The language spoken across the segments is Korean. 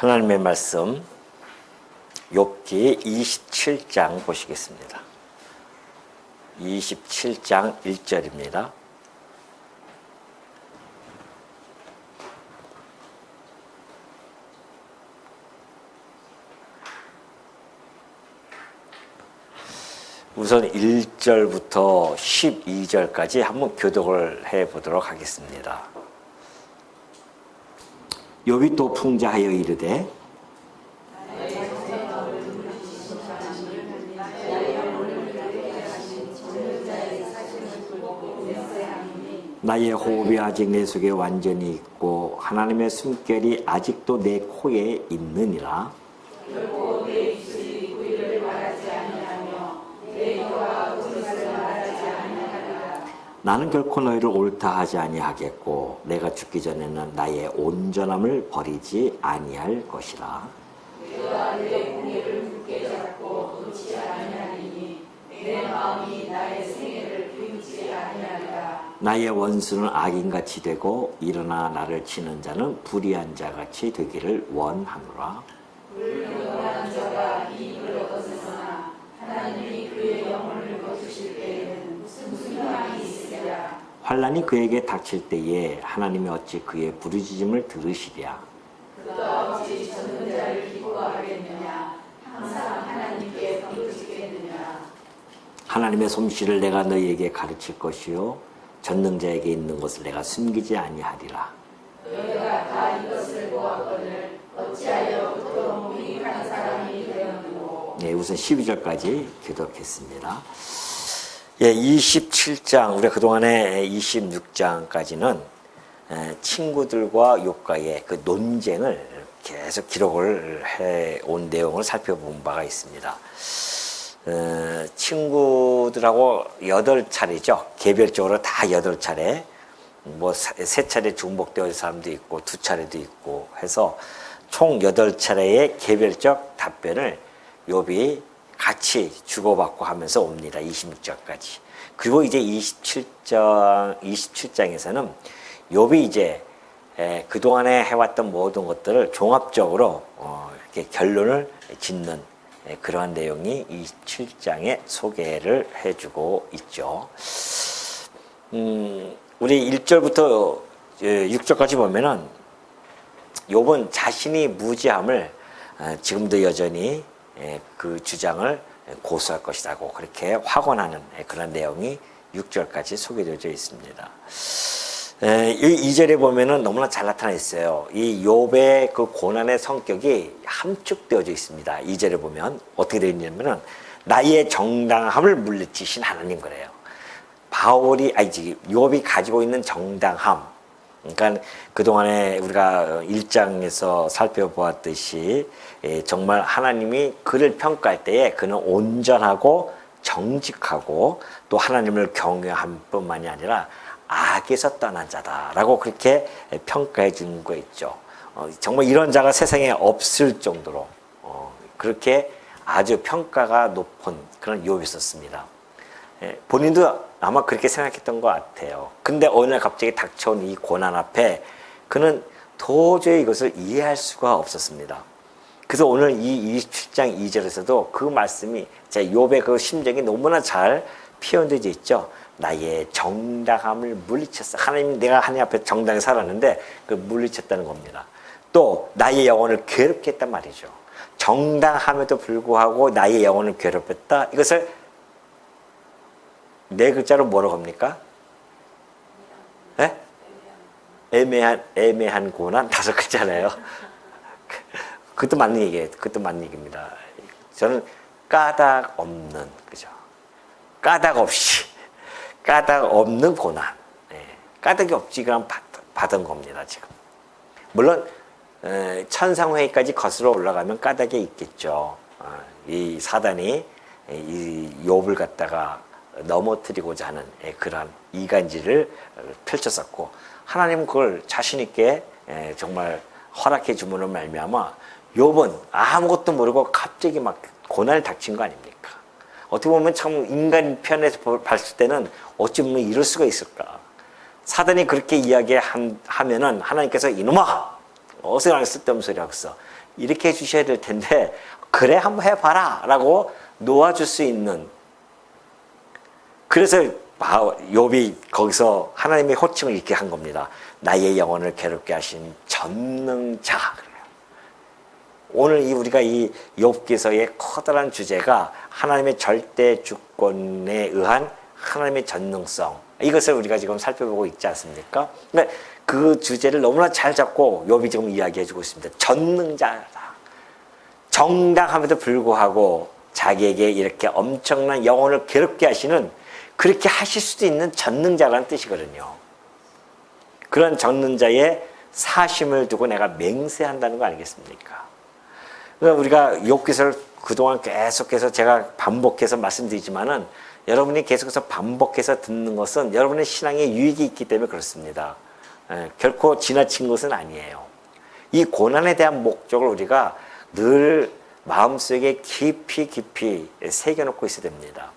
하나님의 말씀 욥기 27장 보시겠습니다. 27장 1절입니다. 우선 1절부터 12절까지 한번 교독을 해보도록 하겠습니다. 욥이 또 풍자하여 이르되 나의 호흡이 아직 내 속에 완전히 있고 하나님의 숨결이 아직도 내 코에 있느니라. 나는 결코 너희를 옳다 하지 아니하겠고 내가 죽기 전에는 나의 온전함을 버리지 아니할 것이라. 내가 내 공의를 굳게 잡고 놓지 아니하리니 내 마음이 나의 생애를 비우지 아니하리라. 나의 원수는 악인같이 되고 일어나 나를 치는 자는 불의한 자같이 되기를 원하노라. 불의한 자가 이익을 얻었으나 하나님이 그의 영혼을 거두실 때에는 무슨 희망이 있으랴. 환난이 그에게 닥칠 때에 하나님이 어찌 그의 부르짖음을 들으시랴. 그가 어찌 젖는 자를 기뻐하겠느냐. 항상 하나님께 부르짖겠느냐. 하나님의 솜씨를 내가 너희에게 가르칠 것이요 전능자에게 있는 것을 내가 숨기지 아니하리라. 너희가 다 이것을 보았거늘 어찌하여 그토록 무익한 사람이 되었느냐. 네, 우선 12절까지 교독했습니다. 예, 27장, 우리가 그동안에 26장까지는 친구들과 욥과의 그 논쟁을 계속 기록을 해온 내용을 살펴본 바가 있습니다. 친구들하고 8차례죠. 개별적으로 다 8차례, 뭐 3차례 중복되어 있는 사람도 있고 2차례도 있고 해서 총 8차례의 개별적 답변을 욥이 같이 주고받고 하면서 옵니다. 26장까지. 그리고 이제 27장에서는 욥이 이제 그동안에 해왔던 모든 것들을 종합적으로 이렇게 결론을 짓는 그러한 내용이 27장에 소개를 해주고 있죠. 우리 1절부터 6절까지 보면은 욥은 자신이 무지함을 지금도 여전히 그 주장을 고수할 것이라고 그렇게 확언하는 그런 내용이 6절까지 소개되어 있습니다. 이 2절에 보면은 너무나 잘 나타나 있어요. 이 욥의 그 고난의 성격이 함축되어져 있습니다. 2절에 보면 어떻게 되어 있냐면은 나의 정당함을 물리치신 하나님 그래요. 욥이 가지고 있는 정당함. 그러니까 그동안에 우리가 1장에서 살펴보았듯이 정말 하나님이 그를 평가할 때에 그는 온전하고 정직하고 또 하나님을 경외함 뿐만이 아니라 악에서 떠난 자다라고 그렇게 평가해 주는 거 있죠. 정말 이런 자가 세상에 없을 정도로 그렇게 아주 평가가 높은 그런 욥이었습니다. 본인도 아마 그렇게 생각했던 것 같아요. 근데 어느 날 갑자기 닥쳐온 이 고난 앞에 그는 도저히 이것을 이해할 수가 없었습니다. 그래서 오늘 이 27장 2절에서도 그 말씀이 욥의 그 심정이 너무나 잘 표현되어 있죠. 나의 정당함을 물리쳤어. 하나님, 내가 하나님 앞에 정당히 살았는데 그 물리쳤다는 겁니다. 또 나의 영혼을 괴롭게 했단 말이죠. 정당함에도 불구하고 나의 영혼을 괴롭혔다. 이것을 네 글자로 뭐라고 합니까? 네? 애매한 고난 5글자네요. 그것도 맞는 얘기예요. 그것도 맞는 얘기입니다. 저는 까닭 없는, 그죠? 까닭 없는 고난. 까닭이 없지, 그냥 받은 겁니다, 지금. 물론, 천상회의까지 거슬러 올라가면 까닭이 있겠죠. 이 사단이 이 욥을 갖다가 넘어뜨리고자 하는 그러한 이간질을 펼쳤었고 하나님은 그걸 자신 있게 정말 허락해 주므로 말미암아 욥은 아무것도 모르고 갑자기 막 고난을 닥친 거 아닙니까? 어떻게 보면 참 인간 편에서 봤을 때는 어찌 보면 이럴 수가 있을까? 사단이 그렇게 이야기하면은 하나님께서 이놈아 어서 쓸데없는 소리 하고 있어. 이렇게 해주셔야 될 텐데 그래 한번 해봐라 라고 놓아줄 수 있는, 그래서 욥이 거기서 하나님의 호칭을 이렇게 한 겁니다. 나의 영혼을 괴롭게 하신 전능자. 오늘 우리가 이 욥기서의 커다란 주제가 하나님의 절대 주권에 의한 하나님의 전능성, 이것을 우리가 지금 살펴보고 있지 않습니까? 그러니까 그 주제를 너무나 잘 잡고 욥이 지금 이야기해주고 있습니다. 전능자다. 정당함에도 불구하고 자기에게 이렇게 엄청난 영혼을 괴롭게 하시는, 그렇게 하실 수도 있는 전능자라는 뜻이거든요. 그런 전능자의 사심을 두고 내가 맹세한다는 거 아니겠습니까? 그러니까 우리가 욥기서를 그동안 계속해서 제가 반복해서 말씀드리지만은 여러분이 계속해서 반복해서 듣는 것은 여러분의 신앙에 유익이 있기 때문에 그렇습니다. 결코 지나친 것은 아니에요. 이 고난에 대한 목적을 우리가 늘 마음속에 깊이 새겨놓고 있어야 됩니다.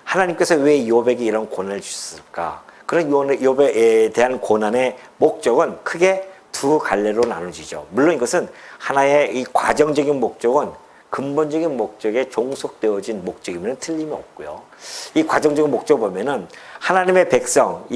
하나님께서 왜 욥에게 이런 고난을 주셨을까? 그런 욥에 대한 고난의 목적은 크게 두 갈래로 나눠지죠. 물론 이것은 하나의 이 과정적인 목적은 근본적인 목적에 종속되어진 목적이면 틀림이 없고요. 이 과정적인 목적 보면은 하나님의 백성,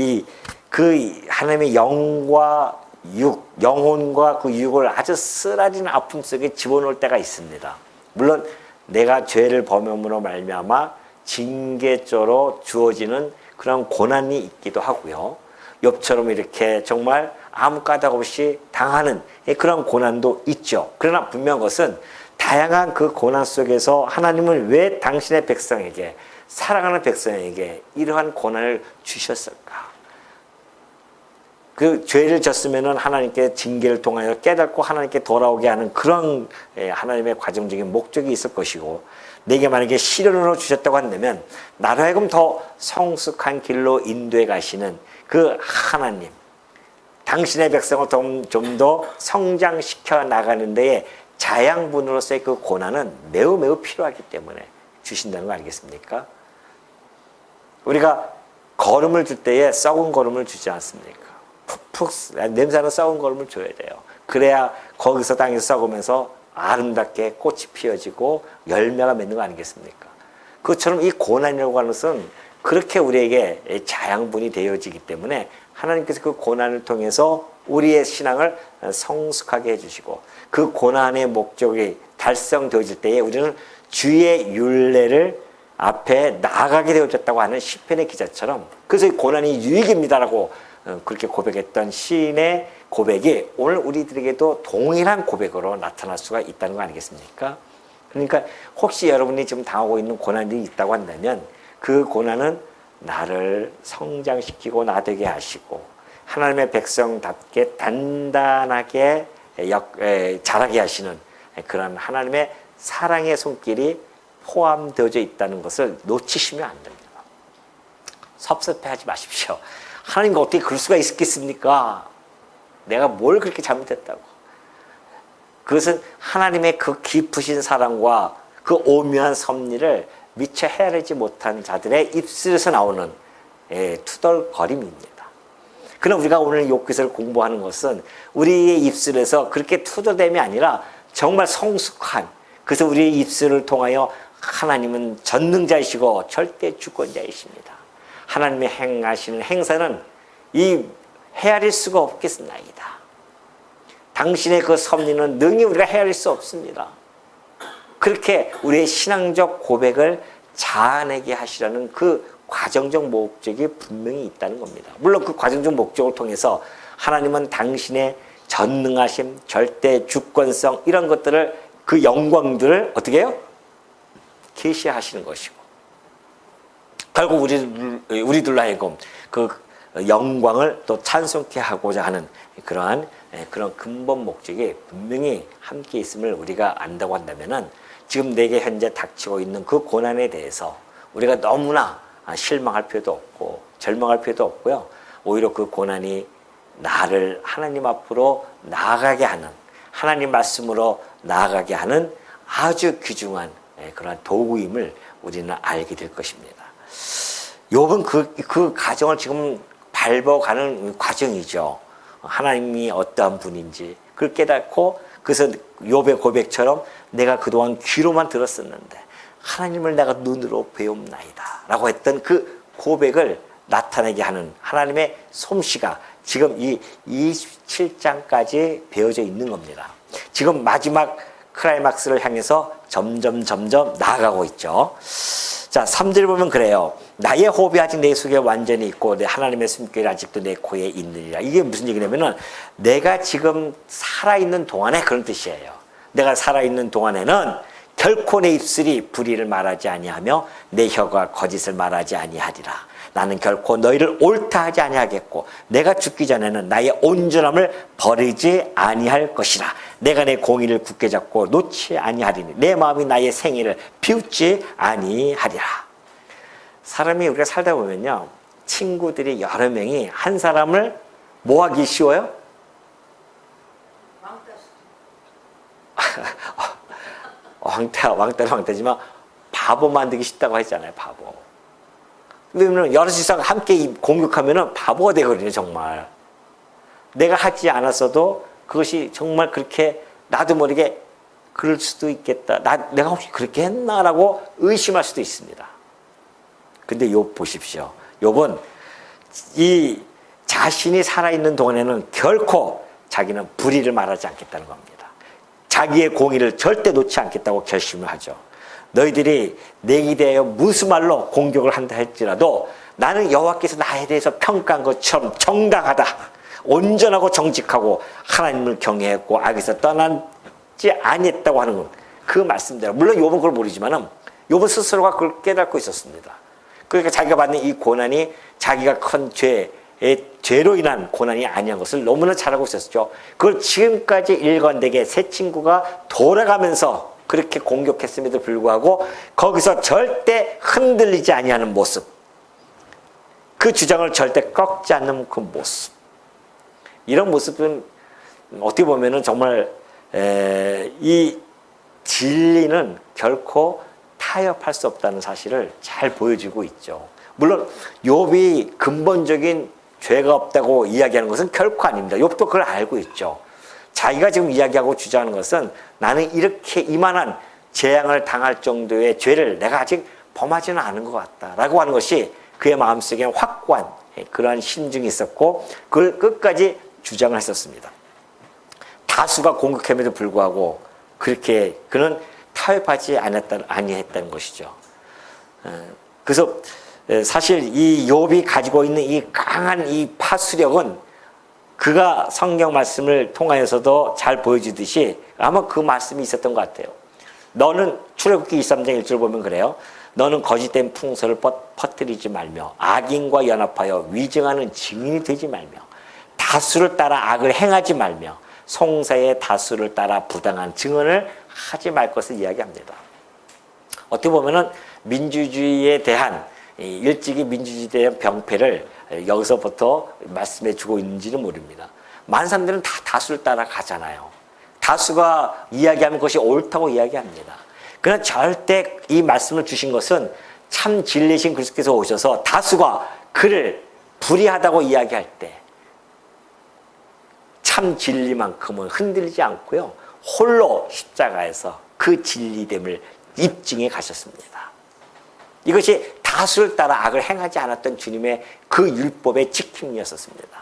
그 하나님의 영과 육, 영혼과 그 육을 아주 쓰라린 아픔 속에 집어넣을 때가 있습니다. 물론 내가 죄를 범함으로 말미암아 징계조로 주어지는 그런 고난이 있기도 하고요. 욥처럼 이렇게 정말 아무 까닭 없이 당하는 그런 고난도 있죠. 그러나 분명한 것은 다양한 그 고난 속에서 하나님은 왜 당신의 백성에게, 사랑하는 백성에게 이러한 고난을 주셨을까? 그 죄를 졌으면은 하나님께 징계를 통하여 깨닫고 하나님께 돌아오게 하는 그런 하나님의 과정적인 목적이 있을 것이고, 내게 만약에 시련으로 주셨다고 한다면 나로 하여금 더 성숙한 길로 인도해 가시는 그 하나님, 당신의 백성을 좀 더 성장시켜 나가는 데에 자양분으로서의 그 고난은 매우 필요하기 때문에 주신다는 거 아니겠습니까? 우리가 거름을 줄 때에 썩은 거름을 주지 않습니까? 푹 냄새나는 썩은 거름을 줘야 돼요. 그래야 거기서 땅에서 썩으면서 아름답게 꽃이 피어지고 열매가 맺는 거 아니겠습니까? 그것처럼 이 고난이라고 하는 것은 그렇게 우리에게 자양분이 되어지기 때문에 하나님께서 그 고난을 통해서 우리의 신앙을 성숙하게 해주시고, 그 고난의 목적이 달성되어질 때에 우리는 주의 율례를 앞에 나아가게 되어졌다고 하는 시편의 기자처럼, 그래서 이 고난이 유익입니다라고 그렇게 고백했던 시인의 고백이 오늘 우리들에게도 동일한 고백으로 나타날 수가 있다는 거 아니겠습니까? 그러니까 혹시 여러분이 지금 당하고 있는 고난이 있다고 한다면 그 고난은 나를 성장시키고 나되게 하시고 하나님의 백성답게 단단하게 자라게 하시는 그런 하나님의 사랑의 손길이 포함되어져 있다는 것을 놓치시면 안 됩니다. 섭섭해하지 마십시오. 하나님과 어떻게 그럴 수가 있겠습니까? 내가 뭘 그렇게 잘못했다고. 그것은 하나님의 그 깊으신 사랑과 그 오묘한 섭리를 미처 헤아리지 못한 자들의 입술에서 나오는 투덜거림입니다. 그럼 우리가 오늘 욥기서를 공부하는 것은 우리의 입술에서 그렇게 투덜댐이 아니라 정말 성숙한, 그래서 우리의 입술을 통하여 하나님은 전능자이시고 절대 주권자이십니다. 하나님의 행하시는 행사는 헤아릴 수가 없겠나이다. 당신의 그 섭리는 능히 우리가 헤아릴 수 없습니다. 그렇게 우리의 신앙적 고백을 자아내게 하시라는 그 과정적 목적이 분명히 있다는 겁니다. 물론 그 과정적 목적을 통해서 하나님은 당신의 전능하심, 절대 주권성, 이런 것들을, 그 영광들을 어떻게 해요? 계시하시는 것이고, 결국 우리들로 하여금 그 영광을 또 찬송케 하고자 하는 그런 근본 목적이 분명히 함께 있음을 우리가 안다고 한다면은, 지금 내게 현재 닥치고 있는 그 고난에 대해서 우리가 너무나 실망할 필요도 없고 절망할 필요도 없고요. 오히려 그 고난이 나를 하나님 앞으로 나아가게 하는, 하나님 말씀으로 나아가게 하는 아주 귀중한 그런 도구임을 우리는 알게 될 것입니다. 욥은 그 과정을 지금 밟아가는 과정이죠. 하나님이 어떠한 분인지 그걸 깨닫고 그래서 욥의 고백처럼 내가 그동안 귀로만 들었었는데 하나님을 내가 눈으로 배움나이다 라고 했던 그 고백을 나타내게 하는 하나님의 솜씨가 지금 이 27장까지 배어져 있는 겁니다. 지금 마지막 클라이막스를 향해서 점점 나아가고 있죠. 자, 3절 보면 그래요. 나의 호흡이 아직 내 속에 완전히 있고 내 하나님의 숨결이 아직도 내 코에 있느니라. 이게 무슨 얘기냐면은 내가 지금 살아있는 동안에 그런 뜻이에요. 내가 살아있는 동안에는 결코 내 입술이 불의를 말하지 아니하며 내 혀가 거짓을 말하지 아니하리라. 나는 결코 너희를 옳다 하지 아니하겠고 내가 죽기 전에는 나의 온전함을 버리지 아니할 것이라. 내가 내 공의를 굳게 잡고 놓지 아니하리니 내 마음이 나의 생애를 비웃지 아니하리라. 사람이 우리가 살다 보면요, 친구들이 여러 명이 한 사람을 뭐 하기 쉬워요? 왕따는 왕따지만 바보 만들기 쉽다고 했잖아요. 바보. 왜냐면 여럿이서 함께 공격하면 바보가 되거든요. 정말 내가 하지 않았어도 그것이 정말 그렇게 나도 모르게 그럴 수도 있겠다, 내가 혹시 그렇게 했나라고 의심할 수도 있습니다. 근데 욥 보십시오. 욥은 이 자신이 살아있는 동안에는 결코 자기는 불의를 말하지 않겠다는 겁니다. 자기의 공의를 절대 놓지 않겠다고 결심을 하죠. 너희들이 내게 대하여 무슨 말로 공격을 한다 할지라도 나는 여호와께서 나에 대해서 평가한 것처럼 정당하다, 온전하고 정직하고 하나님을 경외했고 악에서 떠나지 아니했다고 하는 것, 그 말씀대로. 물론 욥은 그걸 모르지만은 욥은 스스로가 그걸 깨닫고 있었습니다. 그러니까 자기가 받는 이 고난이 자기가 큰 죄로 인한 고난이 아니한 것을 너무나 잘 알고 있었죠. 그걸 지금까지 일관되게 새 친구가 돌아가면서 그렇게 공격했음에도 불구하고 거기서 절대 흔들리지 아니하는 모습, 그 주장을 절대 꺾지 않는 그 모습, 이런 모습은 어떻게 보면은 정말 이 진리는 결코 타협할 수 없다는 사실을 잘 보여주고 있죠. 물론 욥이 근본적인 죄가 없다고 이야기하는 것은 결코 아닙니다. 욥도 그걸 알고 있죠. 자기가 지금 이야기하고 주장하는 것은 나는 이렇게 이만한 재앙을 당할 정도의 죄를 내가 아직 범하지는 않은 것 같다라고 하는 것이 그의 마음속에 확고한 그러한 심증이 있었고 그걸 끝까지 주장을 했었습니다. 다수가 공격함에도 불구하고 그렇게 그는 타협하지 아니했다는 것이죠. 그래서 사실 이 욥이 가지고 있는 이 강한 이 파수력은 그가 성경 말씀을 통하여서도 잘 보여주듯이 아마 그 말씀이 있었던 것 같아요. 너는 출애굽기 23장 1절 보면 그래요. 너는 거짓된 풍설을 퍼뜨리지 말며 악인과 연합하여 위증하는 증인이 되지 말며 다수를 따라 악을 행하지 말며 송사의 다수를 따라 부당한 증언을 하지 말 것을 이야기합니다. 어떻게 보면은 민주주의에 대한 일찍이 민주주의에 대한 병폐를 여기서부터 말씀해 주고 있는지는 모릅니다. 많은 사람들은 다 다수를 따라가잖아요. 다수가 이야기하면 그것이 옳다고 이야기합니다. 그러나 절대 이 말씀을 주신 것은 참 진리신 그리스도께서 오셔서 다수가 그를 불의하다고 이야기할 때 참 진리만큼은 흔들리지 않고요, 홀로 십자가에서 그 진리됨을 입증해 가셨습니다. 이것이 다수를 따라 악을 행하지 않았던 주님의 그 율법의 지킴이었습니다.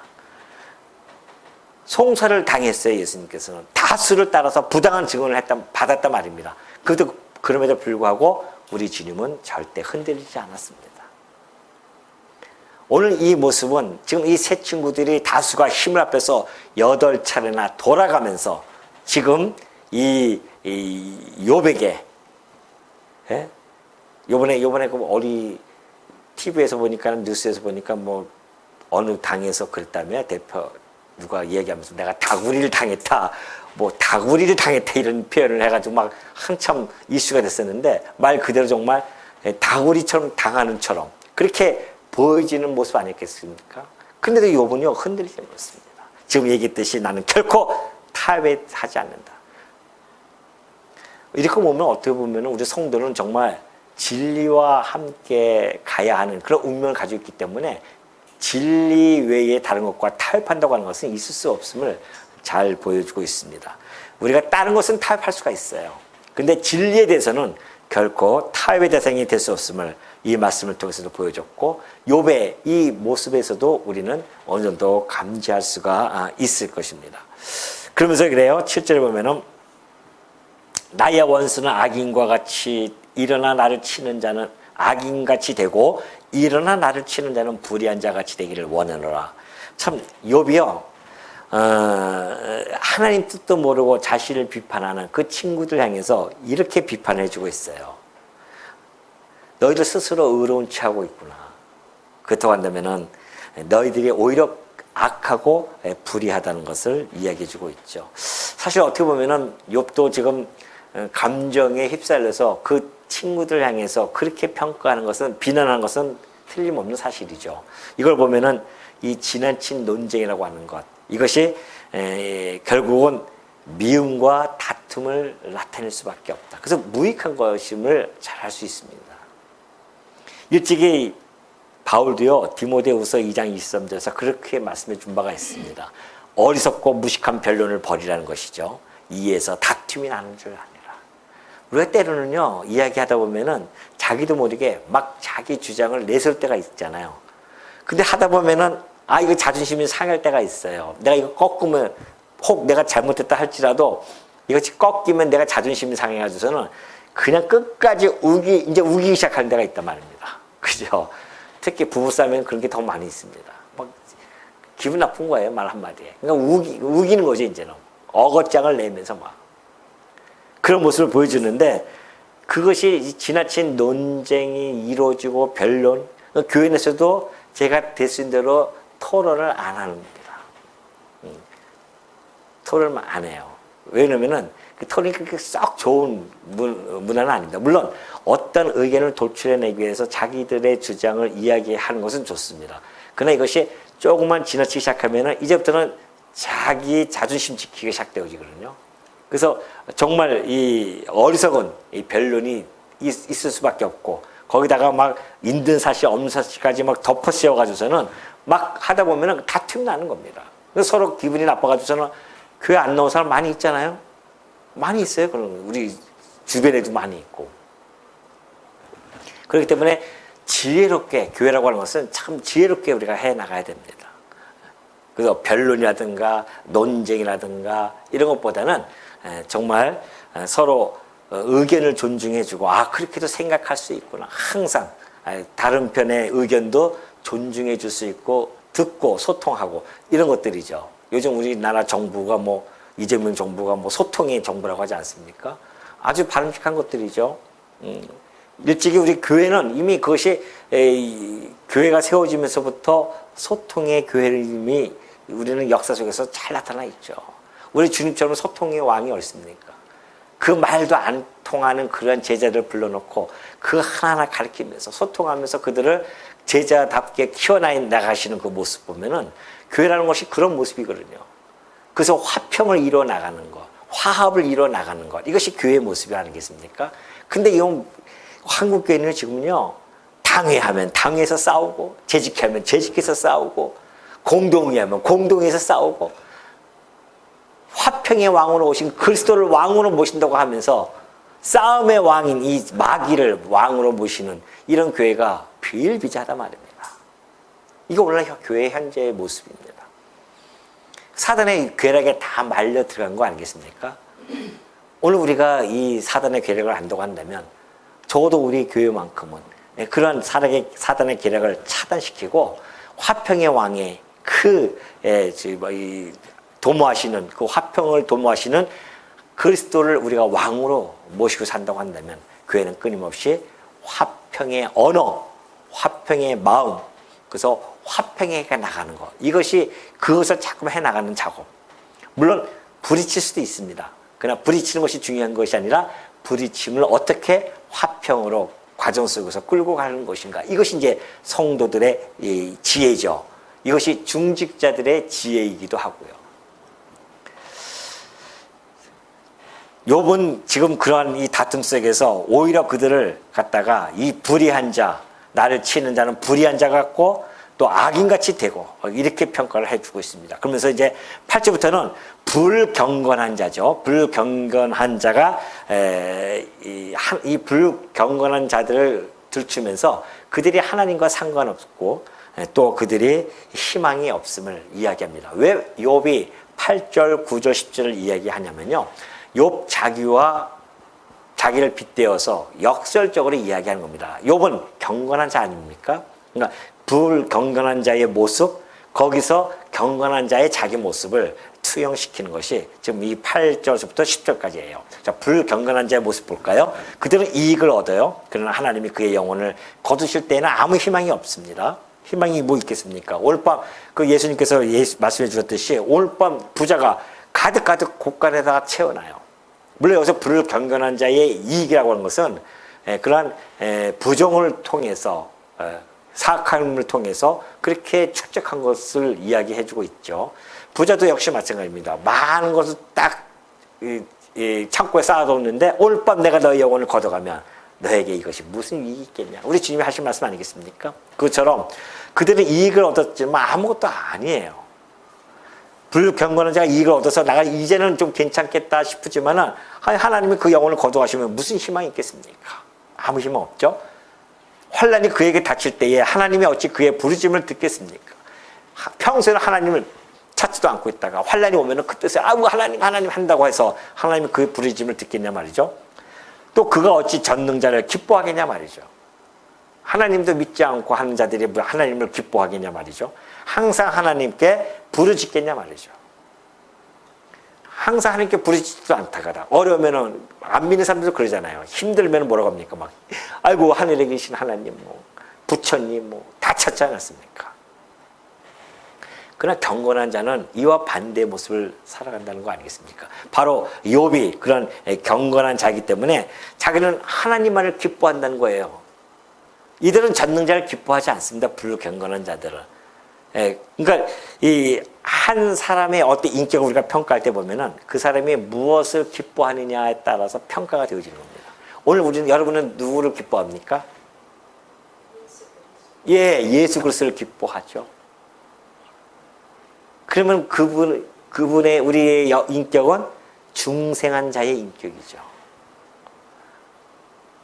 송사를 당했어요. 예수님께서는 다수를 따라서 부당한 증언을 받았단 말입니다. 그럼에도 불구하고 우리 주님은 절대 흔들리지 않았습니다. 오늘 이 모습은 지금 이 세 친구들이 다수가 힘을 합해서 8차례나 돌아가면서 지금 이 욥에게, 요번에 그 어리 TV에서 보니까, 뉴스에서 보니까 뭐 어느 당에서 그랬다며, 대표 누가 얘기하면서 내가 다구리를 당했다, 뭐 다구리를 당했다 이런 표현을 해가지고 막 한참 이슈가 됐었는데 말 그대로 정말 다구리처럼 당하는처럼 그렇게 보여지는 모습 아니겠습니까? 근데도 욥은요 흔들리지 않습니다. 지금 얘기했듯이 나는 결코 타협하지 않는다. 이렇게 보면 어떻게 보면 우리 성도는 정말 진리와 함께 가야 하는 그런 운명을 가지고 있기 때문에 진리 외에 다른 것과 타협한다고 하는 것은 있을 수 없음을 잘 보여주고 있습니다. 우리가 다른 것은 타협할 수가 있어요. 근데 진리에 대해서는 결코 타협의 대상이 될 수 없음을 이 말씀을 통해서도 보여줬고, 욥의 이 모습에서도 우리는 어느 정도 감지할 수가 있을 것입니다. 그러면서 그래요. 7절에 보면은 나의 원수는 악인과 같이 일어나 나를 치는 자는 악인같이 되고 일어나 나를 치는 자는 불의한 자같이 되기를 원하노라. 참 욥이요, 하나님 뜻도 모르고 자신을 비판하는 그 친구들 향해서 이렇게 비판해주고 있어요. 너희들 스스로 의로운 체 하고 있구나. 그렇다고 한다면은 너희들이 오히려 악하고 불의하다는 것을 이야기해주고 있죠. 사실 어떻게 보면은 욥도 지금 감정에 휩쓸려서 그 친구들 향해서 그렇게 평가하는 것은, 비난하는 것은 틀림없는 사실이죠. 이걸 보면은 이 지나친 논쟁이라고 하는 것, 이것이 결국은 미움과 다툼을 나타낼 수밖에 없다. 그래서 무익한 것임을 잘 알 수 있습니다. 일찍이 바울도요, 디모데후서 2장 23절에서 그렇게 말씀해 준 바가 있습니다. 어리석고 무식한 변론을 벌이라는 것이죠. 이에서 다툼이 나는 줄 아니라. 우리가 때로는요, 이야기하다 보면은 자기도 모르게 막 자기 주장을 내세울 때가 있잖아요. 근데 하다 보면은 이거 자존심이 상할 때가 있어요. 내가 이거 꺾으면, 혹 내가 잘못했다 할지라도 이것이 꺾이면 내가 자존심이 상해가지고서는 그냥 끝까지 우기기 시작하는 데가 있단 말입니다. 그죠? 특히 부부싸움에는 그런 게 더 많이 있습니다. 막 기분 나쁜 거예요, 말 한마디에. 그러니까 우기는 거죠, 이제는. 어거장을 내면서 막. 그런 모습을 보여주는데, 그것이 지나친 논쟁이 이루어지고 변론, 교회 내에서도 제가 될 수 있는 대로 토론을 안 합니다. 토론을 안 해요. 왜냐면은 그 토론이 그렇게 썩 좋은 문화는 아닙니다. 물론 어떤 의견을 도출해내기 위해서 자기들의 주장을 이야기하는 것은 좋습니다. 그러나 이것이 조금만 지나치기 시작하면은 이제부터는 자기 자존심 지키기 시작되어지거든요. 그래서 정말 이 어리석은 이 변론이 있을 수밖에 없고, 거기다가 막 있는 사실 없는 사실까지 막 덮어 씌워가지고서는 막 하다 보면은 다툼이 나는 겁니다. 그래서 서로 기분이 나빠가지고서는 교회 안 나온 사람 많이 있잖아요. 많이 있어요. 그런 우리 주변에도 많이 있고. 그렇기 때문에 지혜롭게, 교회라고 하는 것은 참 지혜롭게 우리가 해 나가야 됩니다. 그래서 변론이라든가 논쟁이라든가 이런 것보다는 정말 서로 의견을 존중해주고, 그렇게도 생각할 수 있구나. 항상 다른 편의 의견도 존중해 줄 수 있고, 듣고 소통하고, 이런 것들이죠. 요즘 우리나라 정부가 이재명 정부가 소통의 정부라고 하지 않습니까? 아주 바람직한 것들이죠. 일찍이 우리 교회는 이미 그것이 교회가 세워지면서부터 소통의 교회임이 우리는 역사 속에서 잘 나타나 있죠. 우리 주님처럼 소통의 왕이 어딨습니까? 그 말도 안 통하는 그런 제자들을 불러놓고 그 하나하나 가르치면서 소통하면서 그들을 제자답게 키워나가시는 그 모습 보면은 교회라는 것이 그런 모습이거든요. 그래서 화평을 이루어 나가는 것, 화합을 이루어 나가는 것, 이것이 교회의 모습이 아니겠습니까? 근데 이건 한국 교회는 지금요, 당회하면 당회에서 싸우고, 재직하면 재직해서 싸우고, 공동회하면 공동회에서 싸우고, 화평의 왕으로 오신 그리스도를 왕으로 모신다고 하면서 싸움의 왕인 이 마귀를 왕으로 모시는 이런 교회가 비일비재하단 말입니다. 이거 오늘 교회의 현재의 모습입니다. 사단의 괴력에 다 말려 들어간 거 아니겠습니까? 오늘 우리가 이 사단의 괴력을 안다고 한다면 적어도 우리 교회만큼은 그런 사단의 괴력을 차단시키고 화평의 왕의 도모하시는 그 화평을 도모하시는 그리스도를 우리가 왕으로 모시고 산다고 한다면 교회는 끊임없이 화평의 언어, 화평의 마음, 그래서 화평에 나가는 것, 이것이 그것을 자꾸 해나가는 작업. 물론 부딪힐 수도 있습니다. 그러나 부딪히는 것이 중요한 것이 아니라 부딪힘을 어떻게 화평으로 과정 속에서 끌고 가는 것인가, 이것이 이제 성도들의 이 지혜죠. 이것이 중직자들의 지혜이기도 하고요. 욥은 지금 그러한 이 다툼 속에서 오히려 그들을 갖다가 이 불의한 자, 나를 치는 자는 불의한 자 같고, 또 또 악인같이 되고 이렇게 평가를 해주고 있습니다. 그러면서 이제 8절부터는 불경건한 자죠. 불경건한 자가 이 불경건한 자들을 들추면서 그들이 하나님과 상관없고 또 그들이 희망이 없음을 이야기합니다. 왜 욥이 8절, 9절, 10절을 이야기하냐면요. 욥 자기를 빗대어서 역설적으로 이야기하는 겁니다. 욥은 경건한 자 아닙니까? 그러니까 불경건한 자의 모습, 거기서 경건한 자의 자기 모습을 투영시키는 것이 지금 이 8절부터 10절까지예요. 자, 불경건한 자의 모습 볼까요? 그들은 이익을 얻어요. 그러나 하나님이 그의 영혼을 거두실 때에는 아무 희망이 없습니다. 희망이 뭐 있겠습니까? 오늘 밤 그 예수님께서 말씀해 주셨듯이 오늘 밤 부자가 가득가득 곳간에다가 채워놔요. 물론 여기서 불경건한 자의 이익이라고 하는 것은 그러한 부정을 통해서 사악함을 통해서 그렇게 축적한 것을 이야기해 주고 있죠. 부자도 역시 마찬가지입니다. 많은 것을 딱 창고에 쌓아뒀는데 오늘 밤 내가 너의 영혼을 걷어가면 너에게 이것이 무슨 이익이 있겠냐. 우리 주님이 하신 말씀 아니겠습니까? 그것처럼 그들은 이익을 얻었지만 아무것도 아니에요. 불경건한 자가 이익을 얻어서 나가 이제는 좀 괜찮겠다 싶지만은 하나님이 그 영혼을 거두하시면 무슨 희망이 있겠습니까? 아무 희망 없죠. 환난이 그에게 닥칠 때에 하나님이 어찌 그의 부르짖음을 듣겠습니까? 평소에는 하나님을 찾지도 않고 있다가 환난이 오면은 그때서 하나님 한다고 해서 하나님이 그의 부르짖음을 듣겠냐 말이죠. 또 그가 어찌 전능자를 기뻐하겠냐 말이죠. 하나님도 믿지 않고 하는 자들이 하나님을 기뻐하겠냐 말이죠. 항상 하나님께 부르짖겠냐 말이죠. 항상 하나님께 부르짖지도 않다가다 어려우면은 안 믿는 사람들도 그러잖아요. 힘들면 뭐라고 합니까? 막 아이고 하늘에 계신 하나님 뭐 부처님 뭐 다 찾지 않았습니까? 그러나 경건한 자는 이와 반대의 모습을 살아간다는 거 아니겠습니까? 바로 욥이 그런 경건한 자이기 때문에 자기는 하나님만을 기뻐한다는 거예요. 이들은 전능자를 기뻐하지 않습니다. 불경건한 자들은. 그러니까 이 한 사람의 어떤 인격을 우리가 평가할 때 보면은 그 사람이 무엇을 기뻐하느냐에 따라서 평가가 되어지는 겁니다. 오늘 여러분은 누구를 기뻐합니까? 예수 그리스도를 기뻐하죠. 그러면 그분의 우리의 인격은 중생한 자의 인격이죠.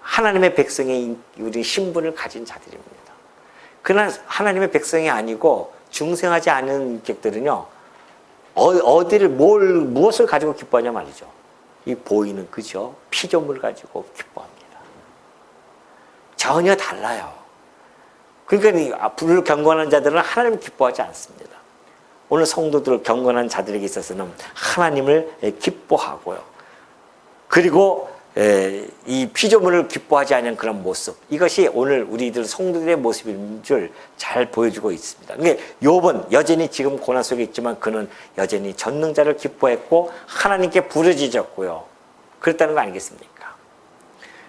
하나님의 백성의 우리 신분을 가진 자들입니다. 그러나 하나님의 백성이 아니고 중생하지 않은 인격들은요, 무엇을 가지고 기뻐하냐 말이죠. 이 보이는 그죠? 피조물 가지고 기뻐합니다. 전혀 달라요. 그러니까 불경건한 자들은 하나님을 기뻐하지 않습니다. 오늘 성도들 경건한 자들에게 있어서는 하나님을 기뻐하고요. 그리고 이 피조물을 기뻐하지 않는 그런 모습, 이것이 오늘 우리들 성도들의 모습인 줄 잘 보여주고 있습니다. 그러니까 욥은 여전히 지금 고난 속에 있지만 그는 여전히 전능자를 기뻐했고 하나님께 부르짖었고요. 그랬다는 거 아니겠습니까?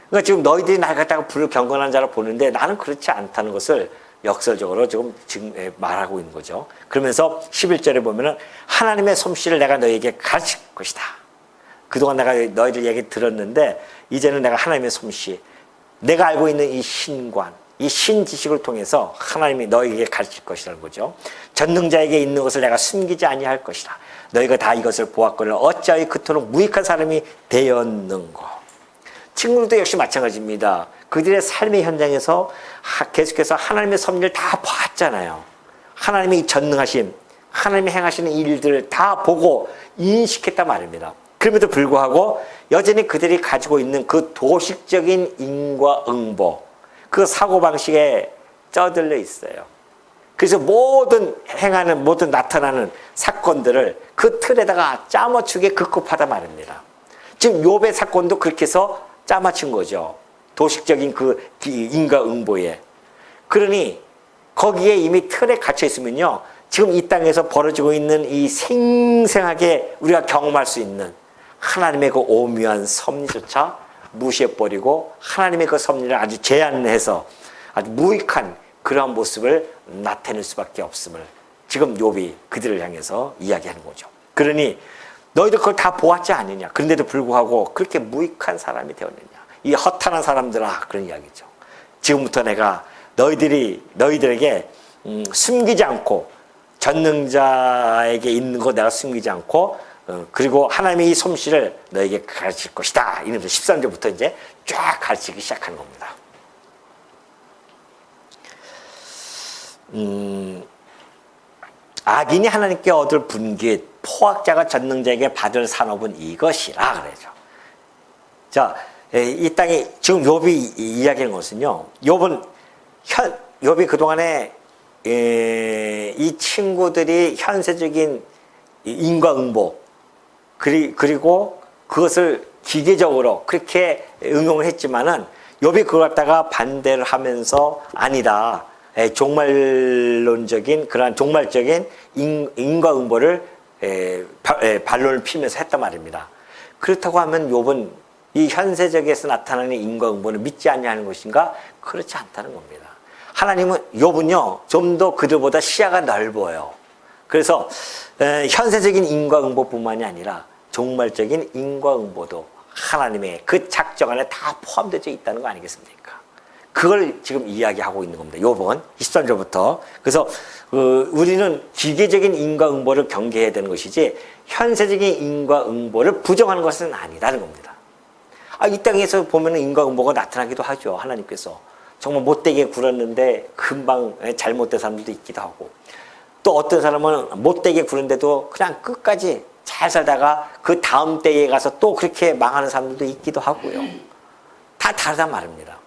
그러니까 지금 너희들이 날 갖다가 불경건한 자로 보는데 나는 그렇지 않다는 것을 역설적으로 지금 말하고 있는 거죠. 그러면서 11절에 보면은 하나님의 솜씨를 내가 너에게 가르칠 것이다. 그동안 내가 너희들 얘기 들었는데 이제는 내가 하나님의 솜씨, 내가 알고 있는 이 신관, 이 신지식을 통해서 하나님이 너희에게 가르칠 것이라는 거죠. 전능자에게 있는 것을 내가 숨기지 아니할 것이다. 너희가 다 이것을 보았거늘 어찌하여 그토록 무익한 사람이 되었는고. 친구들도 역시 마찬가지입니다. 그들의 삶의 현장에서 계속해서 하나님의 섭리를 다 봤잖아요. 하나님의 전능하심, 하나님이 행하시는 일들을 다 보고 인식했단 말입니다. 그럼에도 불구하고 여전히 그들이 가지고 있는 그 도식적인 인과응보, 그 사고방식에 쩌들려 있어요. 그래서 모든 나타나는 사건들을 그 틀에다가 짜맞추게 급급하다 말입니다. 지금 욥의 사건도 그렇게 해서 짜맞춘 거죠. 도식적인 그 인과응보에. 그러니 거기에 이미 틀에 갇혀 있으면요, 지금 이 땅에서 벌어지고 있는 이 생생하게 우리가 경험할 수 있는 하나님의 그 오묘한 섭리조차 무시해버리고 하나님의 그 섭리를 아주 제한해서 아주 무익한 그러한 모습을 나타낼 수밖에 없음을 지금 욥이 그들을 향해서 이야기하는 거죠. 그러니 너희들 그걸 다 보았지 않느냐. 그런데도 불구하고 그렇게 무익한 사람이 되었느냐. 이 허탄한 사람들아, 그런 이야기죠. 지금부터 내가 너희들에게 숨기지 않고 전능자에게 있는 거 내가 숨기지 않고 그리고 하나님의 이 솜씨를 너에게 가르칠 것이다. 이러면서 13절부터 이제 쫙 가르치기 시작하는 겁니다. 악인이 하나님께 얻을 분깃, 포악자가 전능자에게 받을 산업은 이것이라 그러죠. 자, 이 땅에 지금 욥이 이야기하는 것은요. 욥이 그동안에 이 친구들이 현세적인 인과응보 그리고 그것을 기계적으로 그렇게 응용을 했지만은 욥이 그걸 갖다가 반대를 하면서 아니다. 종말론적인 그러한 종말적인 인과응보를 반론을 피면서 했단 말입니다. 그렇다고 하면 욥은 이 현세적에서 나타나는 인과응보를 믿지 않냐는 것인가? 그렇지 않다는 겁니다. 하나님은 욥은요 좀 더 그들보다 시야가 넓어요. 그래서 현세적인 인과응보뿐만이 아니라 종말적인 인과응보도 하나님의 그 작정 안에 다 포함되어 있다는 거 아니겠습니까? 그걸 지금 이야기하고 있는 겁니다. 욥은 23절부터. 그래서 우리는 기계적인 인과응보를 경계해야 되는 것이지 현세적인 인과응보를 부정하는 것은 아니라는 겁니다. 이 땅에서 보면 인과응보가 나타나기도 하죠. 하나님께서 정말 못되게 굴었는데 금방 잘못된 사람들도 있기도 하고, 또 어떤 사람은 못되게 구는데도 그냥 끝까지 잘 살다가 그 다음 때에 가서 또 그렇게 망하는 사람들도 있기도 하고요. 다 다르단 말입니다.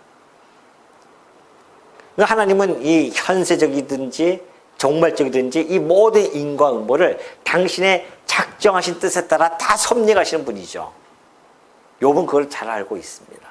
하나님은 이 현세적이든지 종말적이든지 이 모든 인과응보를 당신의 작정하신 뜻에 따라 다 섭리하시는 분이죠. 욥은 그걸 잘 알고 있습니다.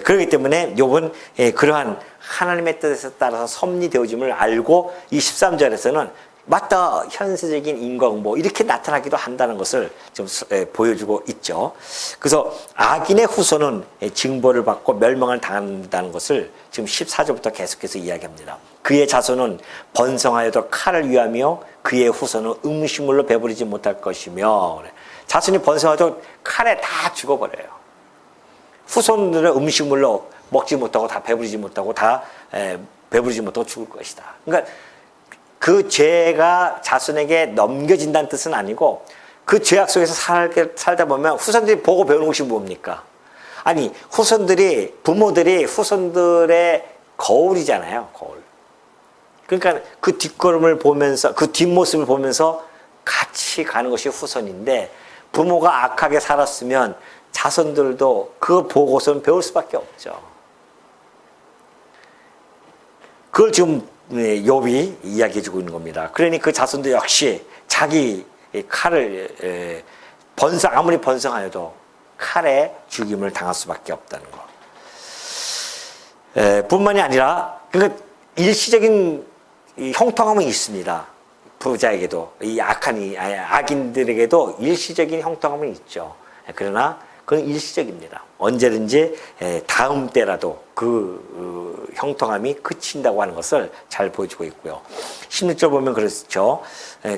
그렇기 때문에 욥은 그러한 하나님의 뜻에 따라서 섭리되어짐을 알고 이 13절에서는 맞다, 현세적인 인과응보 이렇게 나타나기도 한다는 것을 좀 보여주고 있죠. 그래서 악인의 후손은 징벌을 받고 멸망을 당한다는 것을 지금 14절부터 계속해서 이야기합니다. 그의 자손은 번성하여도 칼을 위하며 그의 후손은 음식물로 배부르지 못할 것이며, 자손이 번성하여도 칼에 다 죽어버려요. 후손들은 음식물로 먹지 못하고 다 배부르지 못하고 다 배부르지 못하고 죽을 것이다. 그러니까 그 죄가 자손에게 넘겨진다는 뜻은 아니고 그 죄악 속에서 살다 보면 후손들이 보고 배우는 것이 뭡니까? 아니, 부모들이 후손들의 거울이잖아요. 거울. 그러니까 그 뒷걸음을 보면서, 그 뒷모습을 보면서 같이 가는 것이 후손인데, 부모가 악하게 살았으면 자손들도 그거 보고서는 배울 수밖에 없죠. 그걸 지금 욥이 이야기해주고 있는 겁니다. 그러니 그 자손도 역시 자기 칼을 아무리 번성하여도 칼에 죽임을 당할 수밖에 없다는 것. 뿐만이 아니라 그러니까 일시적인 형통함은 있습니다. 부자에게도 이 악인들에게도 일시적인 형통함은 있죠. 그러나 그건 일시적입니다. 언제든지 다음 때라도 그 형통함이 그친다고 하는 것을 잘 보여주고 있고요. 16절 보면 그렇죠.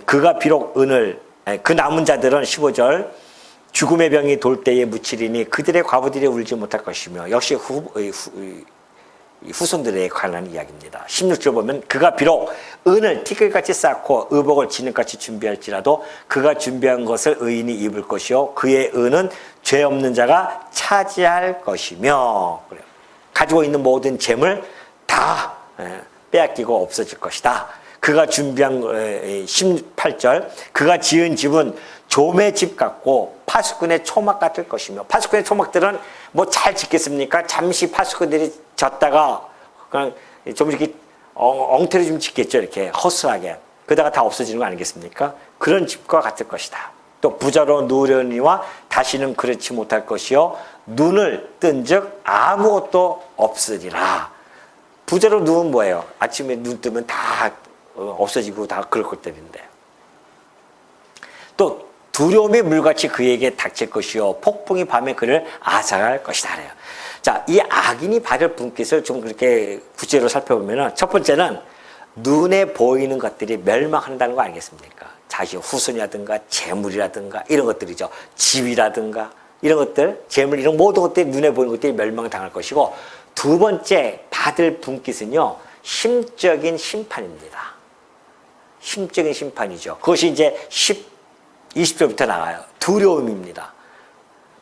그가 비록 그 남은 자들은 15절 죽음의 병이 돌 때에 묻히리니 그들의 과부들이 울지 못할 것이며, 역시 후손들에 관한 이야기입니다. 16절 보면 그가 비록 은을 티끌같이 쌓고 의복을 진흙같이 준비할지라도 그가 준비한 것을 의인이 입을 것이요 그의 은은 죄 없는 자가 차지할 것이며, 가지고 있는 모든 재물 다 빼앗기고 없어질 것이다. 그가 준비한 18절 그가 지은 집은 좀의 집 같고 파수꾼의 초막 같을 것이며, 파수꾼의 초막들은 뭐 잘 짓겠습니까? 잠시 파수꾼들이 졌다가 그냥 좀 이렇게 엉터리 좀 짓겠죠. 이렇게 허술하게. 그러다가 다 없어지는 거 아니겠습니까? 그런 집과 같을 것이다. 또 부자로 누려니와 다시는 그렇지 못할 것이요 눈을 뜬즉 아무것도 없으리라. 부자로 누우면 뭐예요? 아침에 눈 뜨면 다 없어지고 다 그럴 것들인데. 또 두려움의 물같이 그에게 닥칠 것이요 폭풍이 밤에 그를 앗아갈 것이다. 그래요. 자, 이 악인이 받을 분깃을 좀 그렇게 구체적으로 살펴보면, 첫 번째는 눈에 보이는 것들이 멸망한다는 거 아니겠습니까? 자기 후손이라든가 재물이라든가 이런 것들이죠. 집이라든가 이런 것들, 재물 이런 모든 것들이 눈에 보이는 것들이 멸망을 당할 것이고, 두 번째 받을 분깃은요 심적인 심판입니다. 심적인 심판이죠. 그것이 이제 20절부터 나와요. 두려움입니다.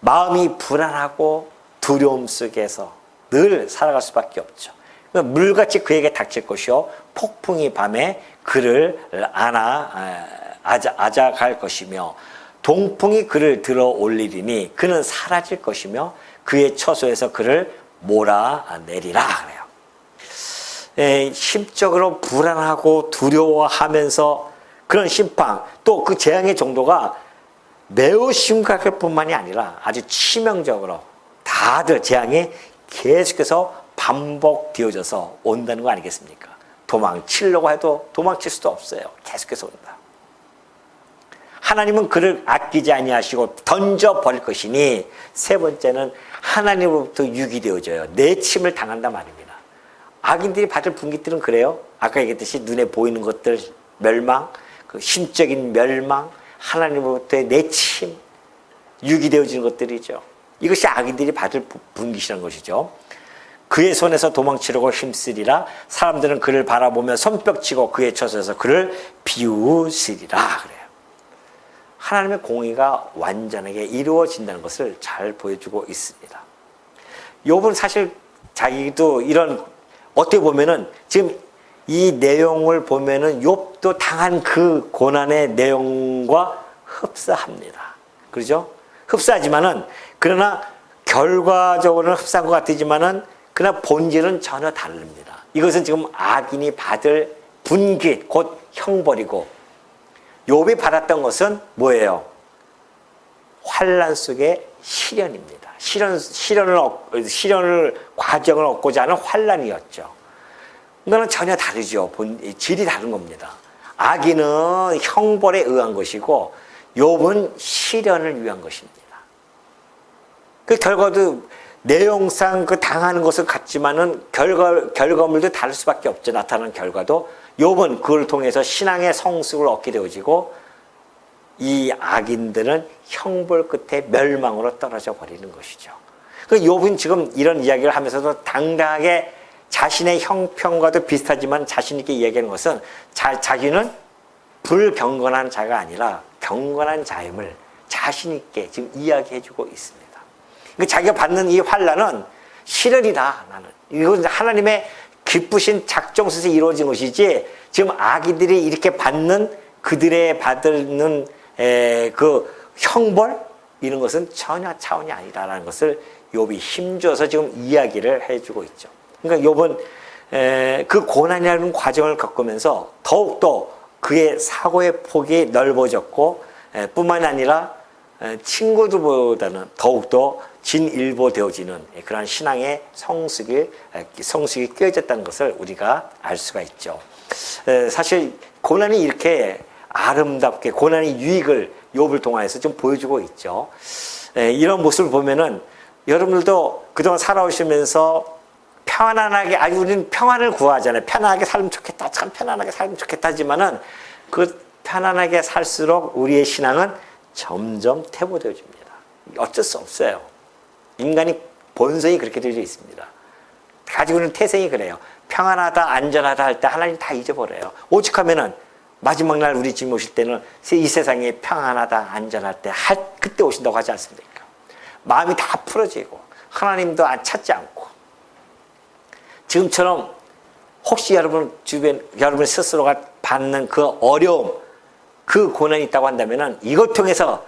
마음이 불안하고 두려움 속에서 늘 살아갈 수밖에 없죠. 물같이 그에게 닥칠 것이요 폭풍이 밤에 그를 앗아갈 것이며 동풍이 그를 들어 올리리니 그는 사라질 것이며 그의 처소에서 그를 몰아내리라 그래요. 심적으로 불안하고 두려워하면서 그런 심판, 또 그 재앙의 정도가 매우 심각할 뿐만이 아니라 아주 치명적으로 다들 재앙이 계속해서 반복되어져서 온다는 거 아니겠습니까? 도망치려고 해도 도망칠 수도 없어요. 계속해서 온다. 하나님은 그를 아끼지 아니하시고 던져버릴 것이니, 세 번째는 하나님으로부터 유기되어져요. 내침을 당한단 말입니다. 악인들이 받을 분깃들은 그래요. 아까 얘기했듯이 눈에 보이는 것들 멸망, 그 심적인 멸망, 하나님으로부터의 내침, 유기되어지는 것들이죠. 이것이 악인들이 받을 분깃이라는 것이죠. 그의 손에서 도망치려고 힘쓰리라. 사람들은 그를 바라보며 손뼉치고 그의 처소에서 그를 비웃으리라 그래요. 하나님의 공의가 완전하게 이루어진다는 것을 잘 보여주고 있습니다. 욥은 사실 자기도 이런, 어떻게 보면은 지금 이 내용을 보면은 욥도 당한 그 고난의 내용과 흡사합니다. 그렇죠? 흡사하지만은, 그러나 결과적으로는 흡사한 것 같지만은 그러나 본질은 전혀 다릅니다. 이것은 지금 악인이 받을 분깃, 곧 형벌이고, 욥이 받았던 것은 뭐예요? 환난 속의 시련입니다. 시련을 과정을 얻고자 하는 환난이었죠. 이거는 전혀 다르죠. 질이 다른 겁니다. 악인은 형벌에 의한 것이고 욥은 시련을 위한 것입니다. 그 결과도 내용상 그 당하는 것은 같지만은 결과물도 다를 수밖에 없죠. 나타나는 결과도. 욥은 그걸 통해서 신앙의 성숙을 얻게 되어지고, 이 악인들은 형벌 끝에 멸망으로 떨어져 버리는 것이죠. 그 욥은 지금 이런 이야기를 하면서도 당당하게 자신의 형편과도 비슷하지만 자신 있게 이야기하는 것은 자기는 불경건한 자가 아니라 경건한 자임을 자신 있게 지금 이야기해주고 있습니다. 그러니까 자기가 받는 이 환난은 시련이다. 나는 이건 하나님의 기쁘신 작정뜻에 이루어진 것이지, 지금 악인들이 이렇게 받는, 그들의 받는 그 형벌, 이런 것은 전혀 차원이 아니다라는 것을 욥이 힘줘서 지금 이야기를 해주고 있죠. 그러니까 욥은 그 고난이라는 과정을 겪으면서 더욱더 그의 사고의 폭이 넓어졌고, 뿐만 아니라 친구들보다는 더욱더 진일보되어지는 그러한 신앙의 성숙이 꿰어졌다는 것을 우리가 알 수가 있죠. 사실 고난이 이렇게 아름답게, 고난의 유익을 욥을 통해서 좀 보여주고 있죠. 이런 모습을 보면은 여러분들도 그동안 살아오시면서 편안하게, 우리는 평안을 구하잖아요. 편안하게 살면 좋겠다, 참 편안하게 살면 좋겠다 하지만은 그 편안하게 살수록 우리의 신앙은 점점 퇴보되어집니다. 어쩔 수 없어요. 인간이 본성이 그렇게 되어 있습니다. 가지고 있는 태생이 그래요. 평안하다, 안전하다 할 때 하나님 다 잊어버려요. 오죽하면은 마지막 날 우리 주님 오실 때는 이 세상에 평안하다, 안전할 때 그때 오신다고 하지 않습니까? 마음이 다 풀어지고 하나님도 찾지 않고, 지금처럼 혹시 여러분 스스로가 받는 그 어려움, 그 고난이 있다고 한다면은 이것 통해서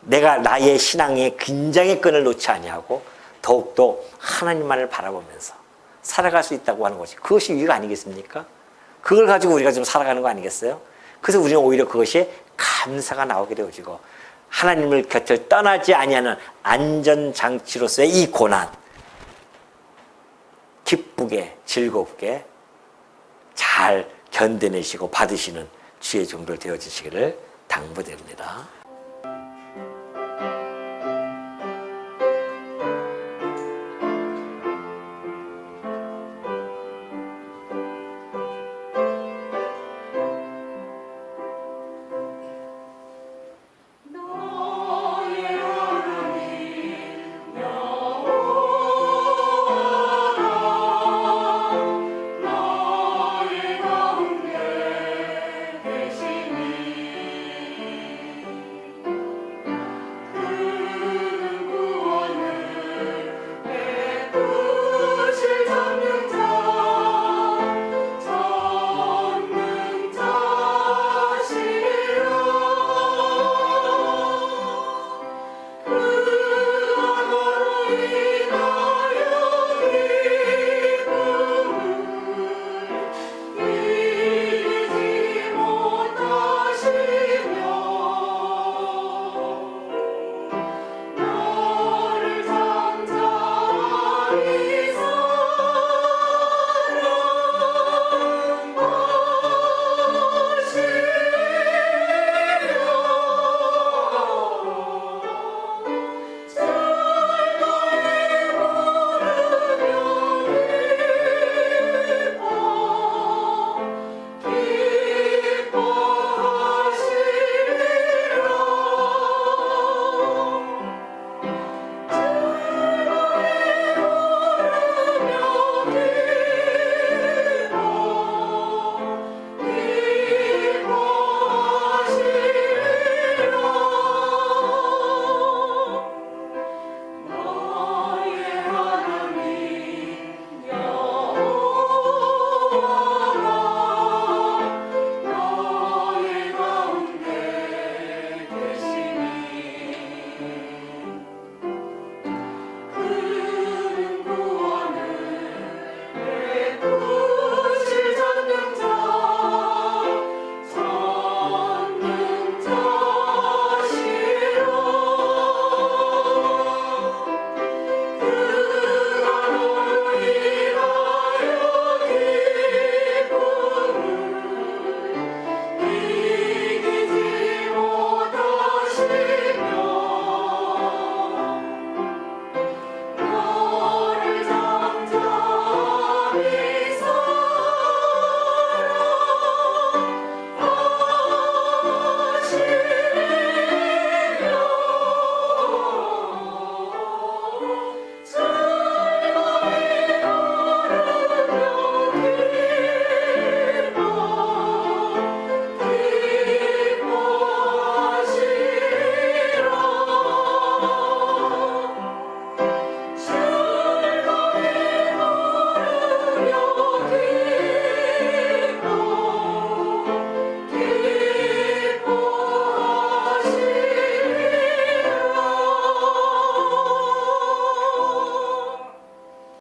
내가 나의 신앙의 긴장의 끈을 놓지 아니하고 더욱더 하나님만을 바라보면서 살아갈 수 있다고 하는 것이, 그것이 유익 아니겠습니까? 그걸 가지고 우리가 좀 살아가는 거 아니겠어요? 그래서 우리는 오히려 그것이 감사가 나오게 되어지고, 하나님을 곁을 떠나지 아니하는 안전장치로서의 이 고난, 기쁘게 즐겁게 잘 견뎌내시고 받으시는 주의 종들 되어지시기를 당부드립니다.